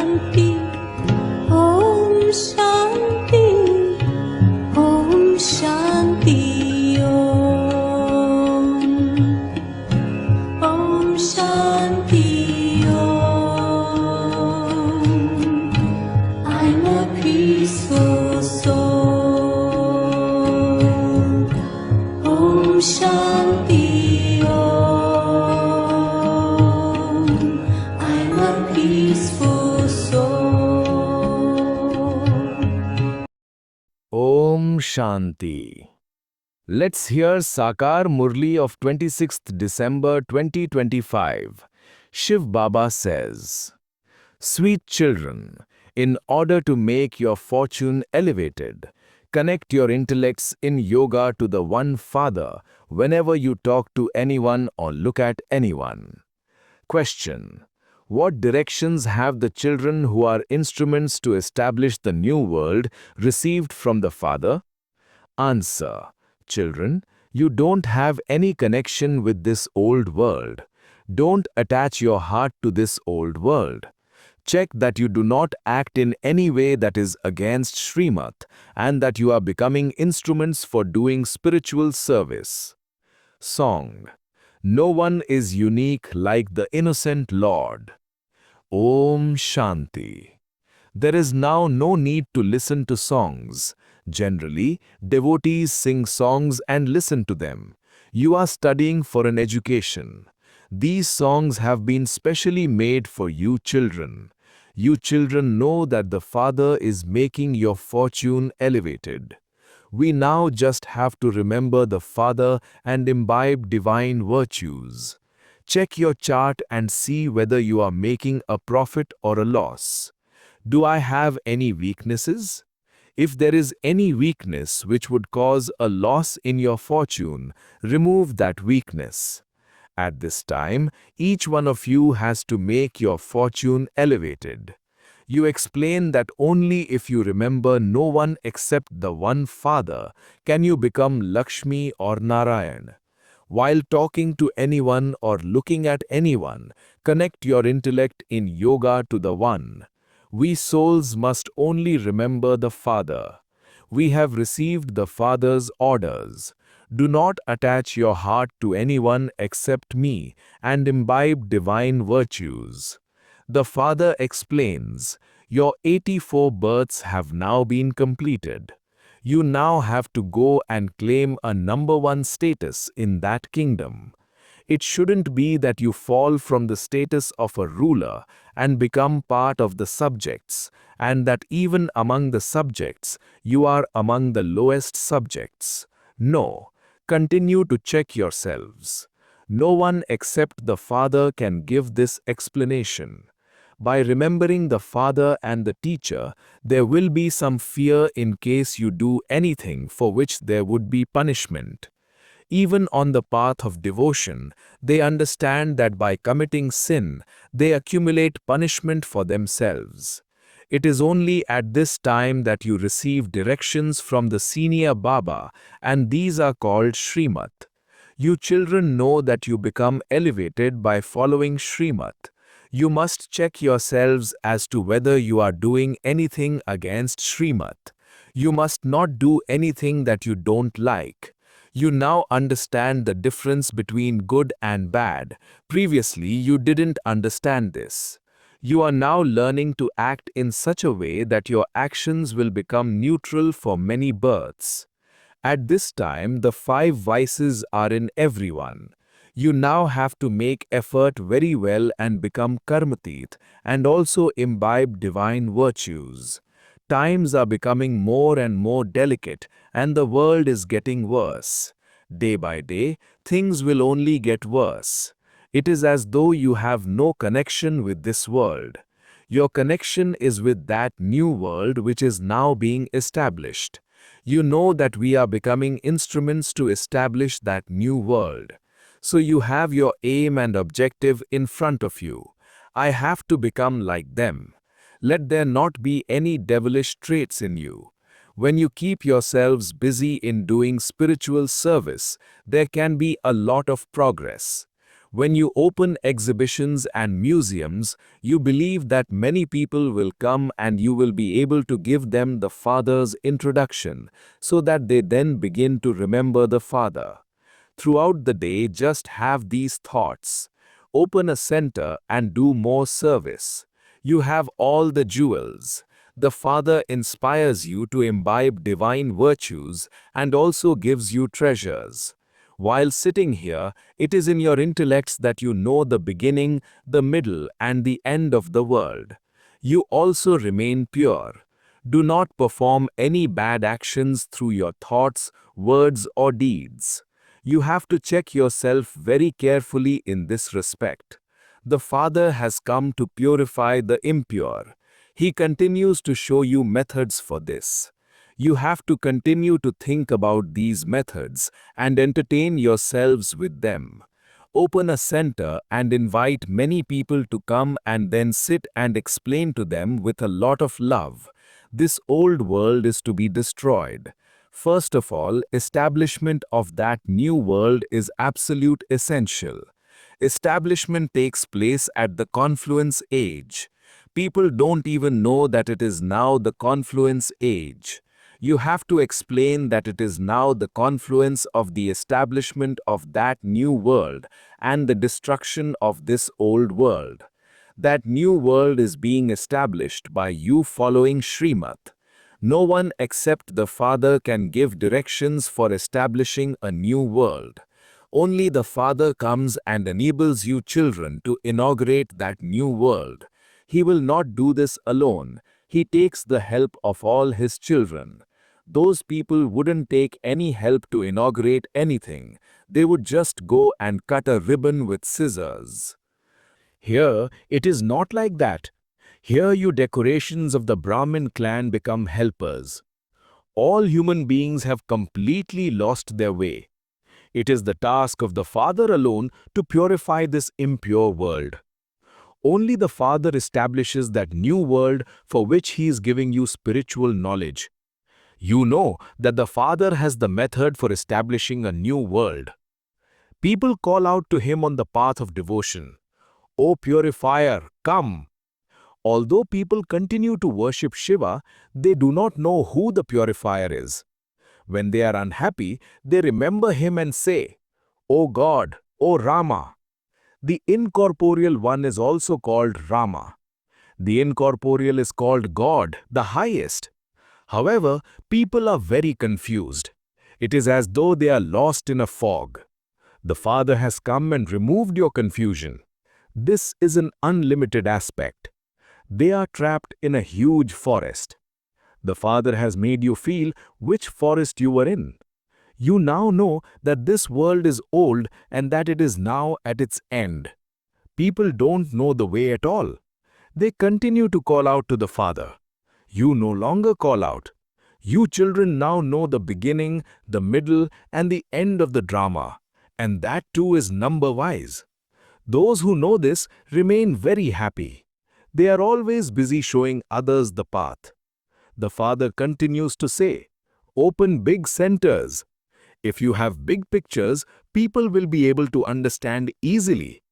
Shanti, Om Shanti, Om Shanti, Om Shanti, I'm a peaceful soul. Om Shanti, I'm a peaceful soul. Om Shanti. Let's hear Sakar Murli of 26th December 2025. Shiv Baba says, Sweet children, in order to make your fortune elevated, connect your intellects in yoga to the One Father whenever you talk to anyone or look at anyone. Question: what directions have the children who are instruments to establish the new world received from the Father? Answer: children, you don't have any connection with this old world. Don't attach your heart to this old world. Check that you do not act in any way that is against Srimat and that you are becoming instruments for doing spiritual service. Song: no one is unique like the innocent Lord. Om Shanti. There is now no need to listen to songs. Generally, devotees sing songs and listen to them. You are studying for an education. These songs have been specially made for you children. You children know that the Father is making your fortune elevated. We now just have to remember the Father and imbibe divine virtues. Check your chart and see whether you are making a profit or a loss. Do I have any weaknesses? If there is any weakness which would cause a loss in your fortune, remove that weakness. At this time, each one of you has to make your fortune elevated. You explain that only if you remember no one except the One Father can you become Lakshmi or Narayan. While talking to anyone or looking at anyone, connect your intellect in yoga to the One. We souls must only remember the Father. We have received the Father's orders. Do not attach your heart to anyone except me and imbibe divine virtues. The Father explains, your 84 births have now been completed. You now have to go and claim a number one status in that kingdom. It shouldn't be that you fall from the status of a ruler and become part of the subjects, and that even among the subjects, you are among the lowest subjects. No, continue to check yourselves. No one except the Father can give this explanation. By remembering the Father and the Teacher, there will be some fear in case you do anything for which there would be punishment. Even on the path of devotion, they understand that by committing sin, they accumulate punishment for themselves. It is only at this time that you receive directions from the senior Baba, and these are called Srimat. You children know that you become elevated by following Srimat. You must check yourselves as to whether you are doing anything against Srimat. You must not do anything that you don't like. You now understand the difference between good and bad. Previously, you didn't understand this. You are now learning to act in such a way that your actions will become neutral for many births. At this time, the 5 vices are in everyone. You now have to make effort very well and become karmatit and also imbibe divine virtues. Times are becoming more and more delicate and the world is getting worse. Day by day, things will only get worse. It is as though you have no connection with this world. Your connection is with that new world which is now being established. You know that we are becoming instruments to establish that new world. So you have your aim and objective in front of you. I have to become like them. Let there not be any devilish traits in you. When you keep yourselves busy in doing spiritual service, there can be a lot of progress. When you open exhibitions and museums, you believe that many people will come and you will be able to give them the Father's introduction, so that they then begin to remember the Father. Throughout the day, just have these thoughts. Open a center and do more service. You have all the jewels. The Father inspires you to imbibe divine virtues and also gives you treasures. While sitting here, it is in your intellects that you know the beginning, the middle, and the end of the world. You also remain pure. Do not perform any bad actions through your thoughts, words, or deeds. You have to check yourself very carefully in this respect. The Father has come to purify the impure. He continues to show you methods for this. You have to continue to think about these methods and entertain yourselves with them. Open a center and invite many people to come and then sit and explain to them with a lot of love. This old world is to be destroyed. First of all, establishment of that new world is absolute essential. Establishment takes place at the confluence age. People don't even know that it is now the confluence age. You have to explain that it is now the confluence of the establishment of that new world and the destruction of this old world. That new world is being established by you following Srimad. No one except the Father can give directions for establishing a new world. Only the Father comes and enables you children to inaugurate that new world. He will not do this alone. He takes the help of all his children. Those people wouldn't take any help to inaugurate anything. They would just go and cut a ribbon with scissors. Here, it is not like that. Here you decorations of the Brahmin clan become helpers. All human beings have completely lost their way. It is the task of the Father alone to purify this impure world. Only the Father establishes that new world for which He is giving you spiritual knowledge. You know that the Father has the method for establishing a new world. People call out to Him on the path of devotion. O purifier, come! Although people continue to worship Shiva, they do not know who the purifier is. When they are unhappy, they remember him and say, O God, O Rama. The incorporeal one is also called Rama. The incorporeal is called God, the highest. However, people are very confused. It is as though they are lost in a fog. The Father has come and removed your confusion. This is an unlimited aspect. They are trapped in a huge forest. The Father has made you feel which forest you were in. You now know that this world is old and that it is now at its end. People don't know the way at all. They continue to call out to the Father. You no longer call out. You children now know the beginning, the middle, and the end of the drama, and that too is number-wise. Those who know this remain very happy. They are always busy showing others the path. The Father continues to say, open big centers. If you have big pictures, people will be able to understand easily.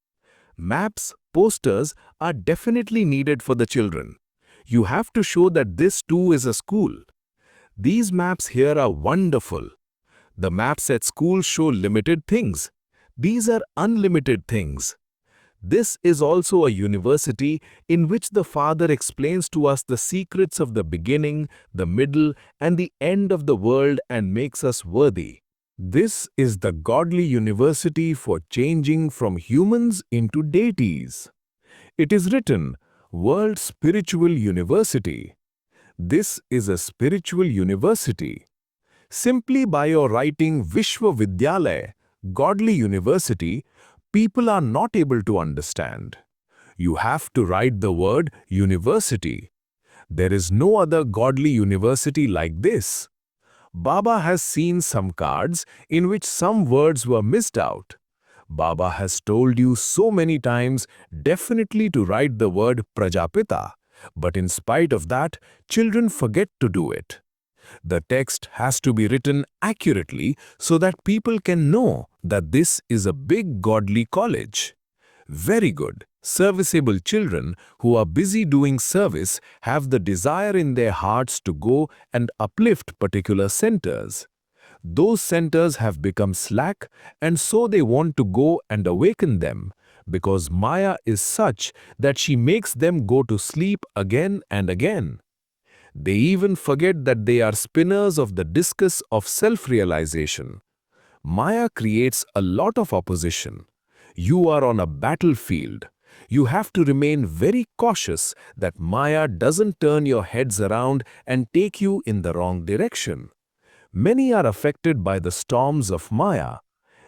Maps, posters are definitely needed for the children. You have to show that this too is a school. These maps here are wonderful. The maps at school show limited things. These are unlimited things. This is also a university in which the Father explains to us the secrets of the beginning, the middle, and the end of the world and makes us worthy. This is the godly university for changing from humans into deities. It is written, World Spiritual University. This is a spiritual university. Simply by your writing Vishwa Vidyalaya, godly university, people are not able to understand. You have to write the word university. There is no other godly university like this. Baba has seen some cards in which some words were missed out. Baba has told you so many times definitely to write the word Prajapita, but in spite of that, children forget to do it. The text has to be written accurately so that people can know that this is a big godly college. Very good. Serviceable children who are busy doing service have the desire in their hearts to go and uplift particular centers. Those centers have become slack, and so they want to go and awaken them, because Maya is such that she makes them go to sleep again and again. They even forget that they are spinners of the discus of self-realization. Maya creates a lot of opposition. You are on a battlefield. You have to remain very cautious that Maya doesn't turn your heads around and take you in the wrong direction. Many are affected by the storms of Maya.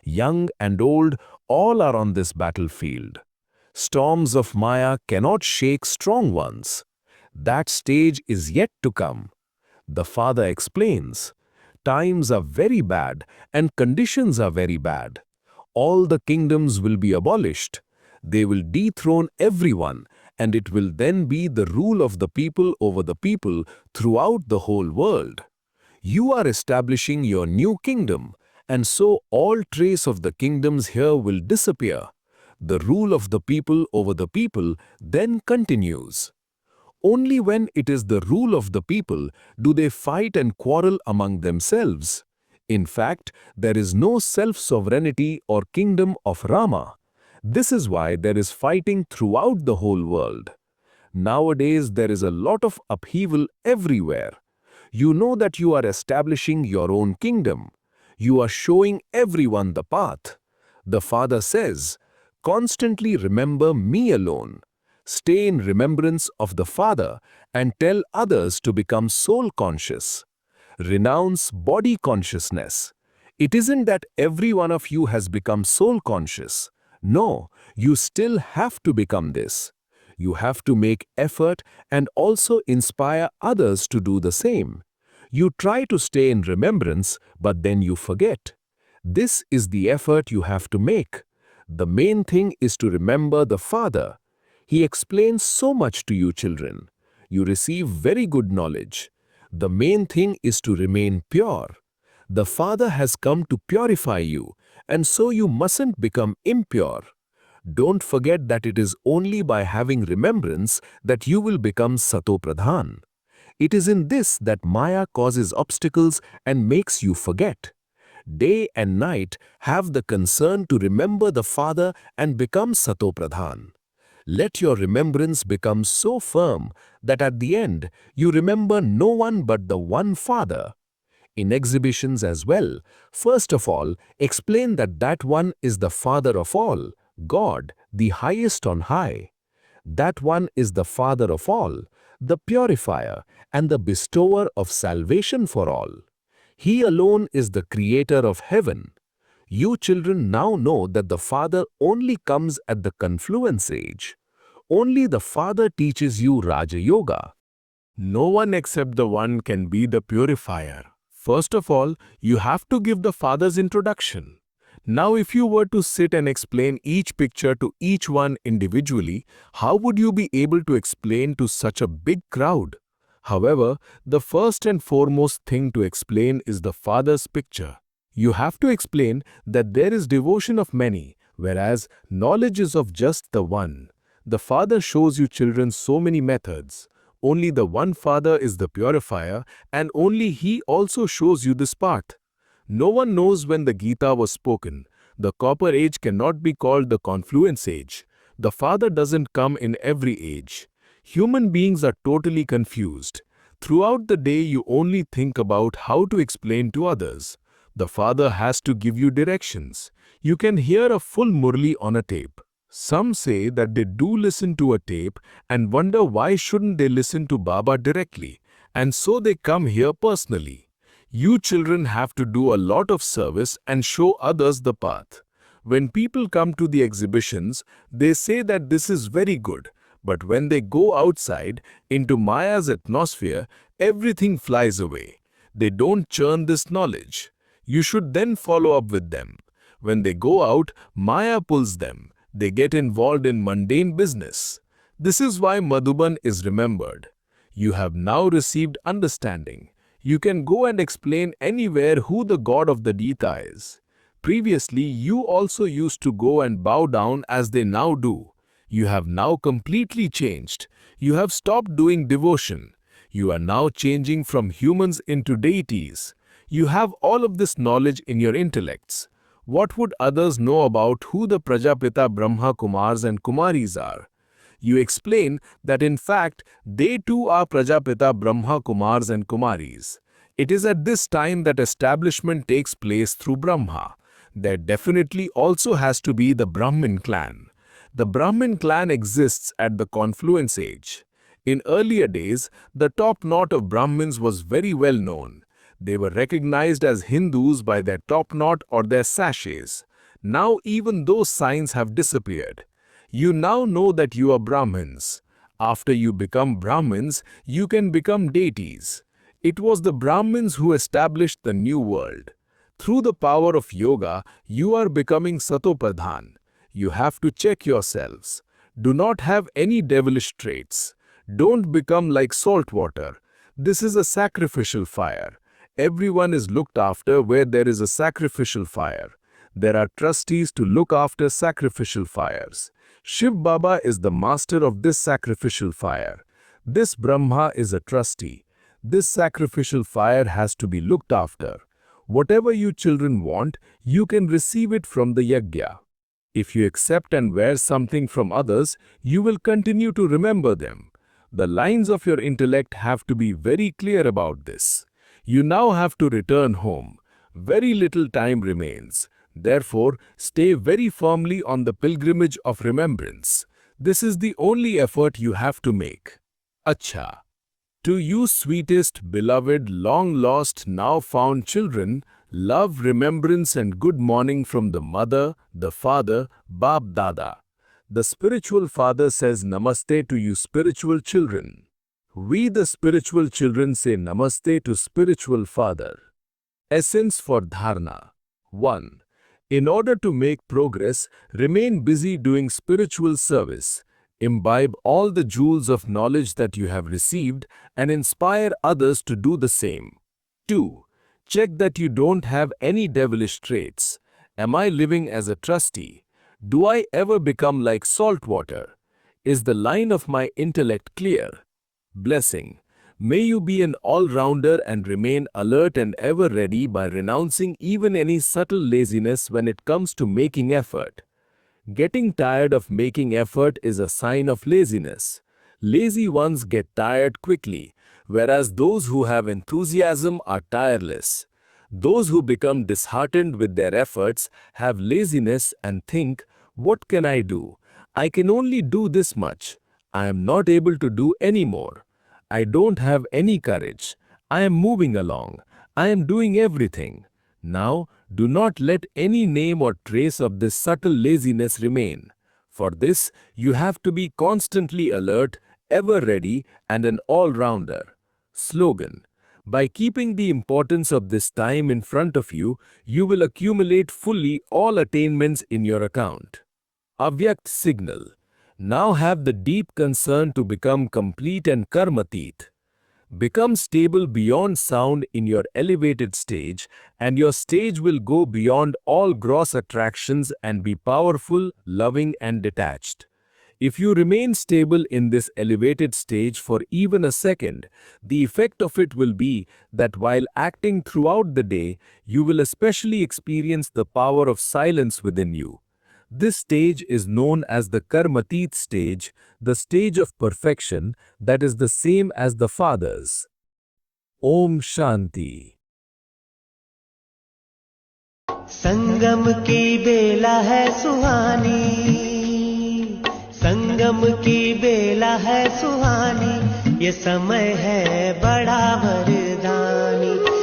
Young and old, all are on this battlefield. Storms of Maya cannot shake strong ones. That stage is yet to come. The father explains, times are very bad and conditions are very bad. All the kingdoms will be abolished. They will dethrone everyone, and it will then be the rule of the people over the people throughout the whole world. You are establishing your new kingdom, and so all trace of the kingdoms here will disappear. The rule of the people over the people then continues. Only when it is the rule of the people do they fight and quarrel among themselves. In fact, there is no self-sovereignty or kingdom of Rama. This is why there is fighting throughout the whole world. Nowadays, there is a lot of upheaval everywhere. You know that you are establishing your own kingdom. You are showing everyone the path. The Father says, constantly remember me alone. Stay in remembrance of the Father and tell others to become soul conscious. Renounce body consciousness. It isn't that every one of you has become soul conscious. No, you still have to become this. You have to make effort and also inspire others to do the same. You try to stay in remembrance, but then you forget. This is the effort you have to make. The main thing is to remember the Father. He explains so much to you children. You receive very good knowledge. The main thing is to remain pure. The Father has come to purify you, and so you mustn't become impure. Don't forget that it is only by having remembrance that you will become Sato-Pradhan. It is in this that Maya causes obstacles and makes you forget. Day and night have the concern to remember the Father and become Sato-Pradhan. Let your remembrance become so firm that at the end you remember no one but the one Father. In exhibitions as well, first of all, explain that that one is the Father of all, God, the highest on high. That one is the Father of all, the purifier and the bestower of salvation for all. He alone is the creator of heaven. You children now know that the Father only comes at the confluence age. Only the Father teaches you Raja Yoga. No one except the One can be the purifier. First of all, you have to give the Father's introduction. Now if you were to sit and explain each picture to each one individually, how would you be able to explain to such a big crowd? However, the first and foremost thing to explain is the Father's picture. You have to explain that there is devotion of many, whereas knowledge is of just the one. The Father shows you children so many methods. Only the one Father is the purifier, and only He also shows you this path. No one knows when the Gita was spoken. The copper age cannot be called the confluence age. The Father doesn't come in every age. Human beings are totally confused. Throughout the day you only think about how to explain to others. The Father has to give you directions. You can hear a full murali on a tape. Some say that they do listen to a tape and wonder why shouldn't they listen to Baba directly, and so they come here personally. You children have to do a lot of service and show others the path. When people come to the exhibitions, they say that this is very good, but when they go outside into Maya's atmosphere, everything flies away. They don't churn this knowledge. You should then follow up with them. When they go out, Maya pulls them. They get involved in mundane business. This is why Madhuban is remembered. You have now received understanding. You can go and explain anywhere who the God of the Gita is. Previously, you also used to go and bow down as they now do. You have now completely changed. You have stopped doing devotion. You are now changing from humans into deities. You have all of this knowledge in your intellects. What would others know about who the Prajapita Brahma Kumars and Kumaris are? You explain that in fact, they too are Prajapita Brahma Kumars and Kumaris. It is at this time that establishment takes place through Brahma. There definitely also has to be the Brahmin clan. The Brahmin clan exists at the confluence age. In earlier days, the top knot of Brahmins was very well known. They were recognized as Hindus by their top knot or their sashes. Now even those signs have disappeared. You now know that you are Brahmins. After you become Brahmins, you can become deities. It was the Brahmins who established the new world. Through the power of yoga, you are becoming Satopradhan. You have to check yourselves. Do not have any devilish traits. Don't become like salt water. This is a sacrificial fire. Everyone is looked after where there is a sacrificial fire. There are trustees to look after sacrificial fires. Shiv Baba is the master of this sacrificial fire. This Brahma is a trustee. This sacrificial fire has to be looked after. Whatever you children want, you can receive it from the yajna. If you accept and wear something from others, you will continue to remember them. The lines of your intellect have to be very clear about this. You now have to return home. Very little time remains. Therefore, stay very firmly on the pilgrimage of remembrance. This is the only effort you have to make. Acha. To you sweetest, beloved, long-lost, now-found children, love, remembrance and good morning from the mother, the father, Bab Dada. The spiritual father says Namaste to you spiritual children. We the spiritual children say Namaste to spiritual father. Essence for Dharna. 1. In order to make progress, remain busy doing spiritual service. Imbibe all the jewels of knowledge that you have received and inspire others to do the same. 2. Check that you don't have any devilish traits. Am I living as a trustee? Do I ever become like salt water? Is the line of my intellect clear? Blessing. May you be an all-rounder and remain alert and ever ready by renouncing even any subtle laziness when it comes to making effort. Getting tired of making effort is a sign of laziness. Lazy ones get tired quickly, whereas those who have enthusiasm are tireless. Those who become disheartened with their efforts have laziness and think, what can I do? I can only do this much. I am not able to do any more. I don't have any courage. I am moving along. I am doing everything. Now, do not let any name or trace of this subtle laziness remain. For this, you have to be constantly alert, ever ready, and an all-rounder. Slogan. By keeping the importance of this time in front of you, you will accumulate fully all attainments in your account. Avyakt signal. Now have the deep concern to become complete and karmatit. Become stable beyond sound in your elevated stage, and your stage will go beyond all gross attractions and be powerful, loving and detached. If you remain stable in this elevated stage for even a second, the effect of it will be that while acting throughout the day, you will especially experience the power of silence within you. This stage is known as the Karmatit stage, the stage of perfection that is the same as the Father's. Om Shanti. संगम की बेला है सुहानी, संगम की बेला है सुहानी, ये समय है बड़ा वरदानी।